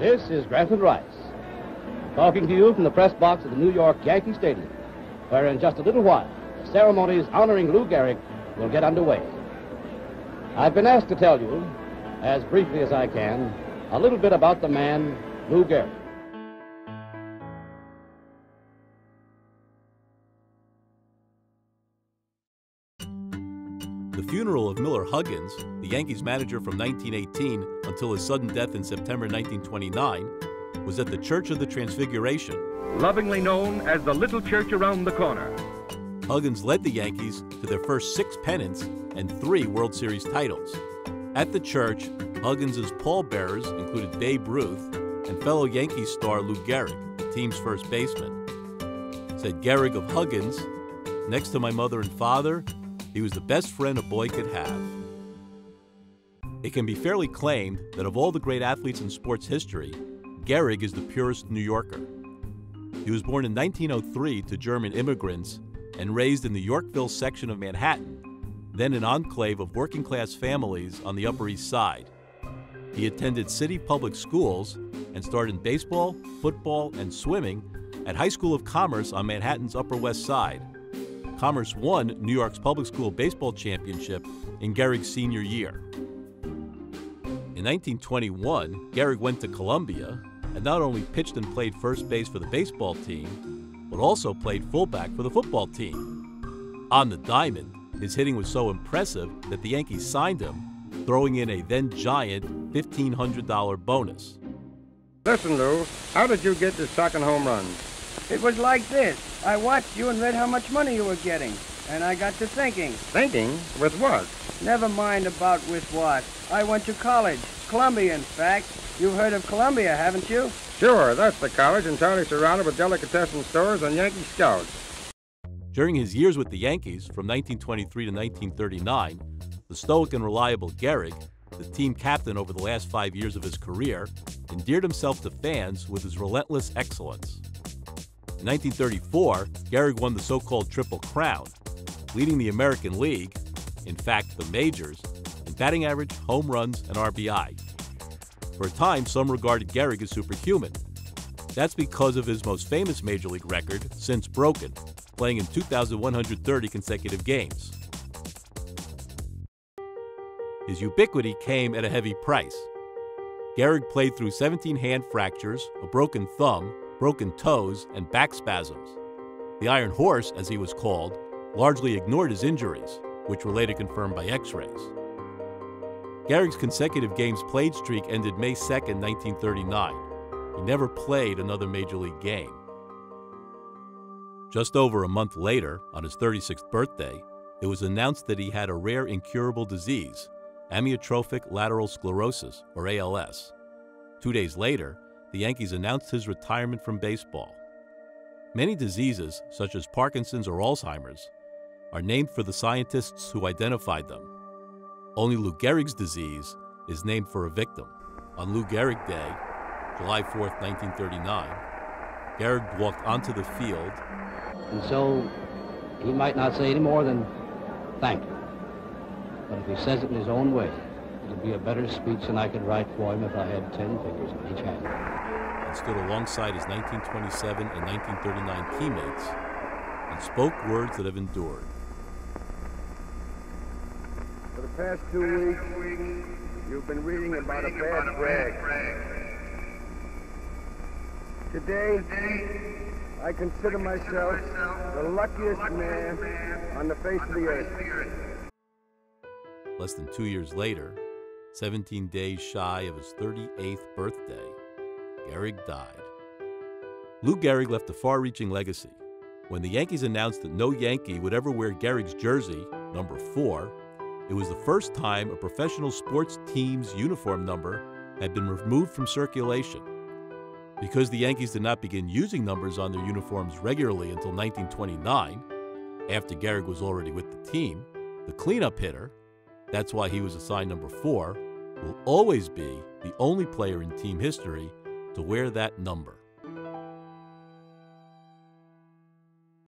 This is Grantland Rice, talking to you from the press box of the New York Yankee Stadium, where in just a little while, the ceremonies honoring Lou Gehrig will get underway. I've been asked to tell you, as briefly as I can, a little bit about the man, Lou Gehrig. The funeral of Miller Huggins, the Yankees manager from 1918 until his sudden death in September 1929, was at the Church of the Transfiguration. Lovingly known as the Little Church Around the Corner. Huggins led the Yankees to their first 6 pennants and 3 World Series titles. At the church, Huggins' pallbearers included Babe Ruth and fellow Yankees star Lou Gehrig, the team's first baseman. Said Gehrig of Huggins, "Next to my mother and father, he was the best friend a boy could have." It can be fairly claimed that of all the great athletes in sports history, Gehrig is the purest New Yorker. He was born in 1903 to German immigrants and raised in the Yorkville section of Manhattan, then an enclave of working-class families on the Upper East Side. He attended city public schools and starred in baseball, football, and swimming at High School of Commerce on Manhattan's Upper West Side. Commerce won New York's public school baseball championship in Gehrig's senior year. In 1921, Gehrig went to Columbia and not only pitched and played first base for the baseball team, but also played fullback for the football team. On the diamond, his hitting was so impressive that the Yankees signed him, throwing in a then-giant $1,500 bonus. Listen, Lou, how did you get to stocking home runs? It was like this. I watched you and read how much money you were getting, and I got to thinking. Thinking? With what? Never mind about with what. I went to college, Columbia, in fact. You've heard of Columbia, haven't you? Sure, that's the college entirely surrounded with delicatessen stores and Yankee scouts. During his years with the Yankees, from 1923 to 1939, the stoic and reliable Gehrig, the team captain over the last 5 years of his career, endeared himself to fans with his relentless excellence. In 1934, Gehrig won the so-called Triple Crown, leading the American League, in fact the majors, in batting average, home runs, and RBI. For a time, some regarded Gehrig as superhuman. That's because of his most famous major league record, since broken, playing in 2,130 consecutive games. His ubiquity came at a heavy price. Gehrig played through 17 hand fractures, a broken thumb, broken toes, and back spasms. The Iron Horse, as he was called, largely ignored his injuries, which were later confirmed by x-rays. Gehrig's consecutive games played streak ended May 2, 1939. He never played another major league game. Just over a month later, on his 36th birthday, it was announced that he had a rare incurable disease, amyotrophic lateral sclerosis, or ALS. 2 days later, the Yankees announced his retirement from baseball. Many diseases, such as Parkinson's or Alzheimer's, are named for the scientists who identified them. Only Lou Gehrig's disease is named for a victim. On Lou Gehrig Day, July 4, 1939, Gehrig walked onto the field. And so he might not say any more than thank you. But if he says it in his own way, it'll be a better speech than I could write for him if I had 10 fingers in each hand. And stood alongside his 1927 and 1939 teammates and spoke words that have endured. For the past 2 weeks, you've been reading about a bad brag. Today, I consider myself the luckiest man on the face of the earth. Less than 2 years later, 17 days shy of his 38th birthday, Gehrig died. Lou Gehrig left a far-reaching legacy. When the Yankees announced that no Yankee would ever wear Gehrig's jersey, number 4, it was the first time a professional sports team's uniform number had been removed from circulation. Because the Yankees did not begin using numbers on their uniforms regularly until 1929, after Gehrig was already with the team, the cleanup hitter, that's why he was assigned number 4, will always be the only player in team history to wear that number.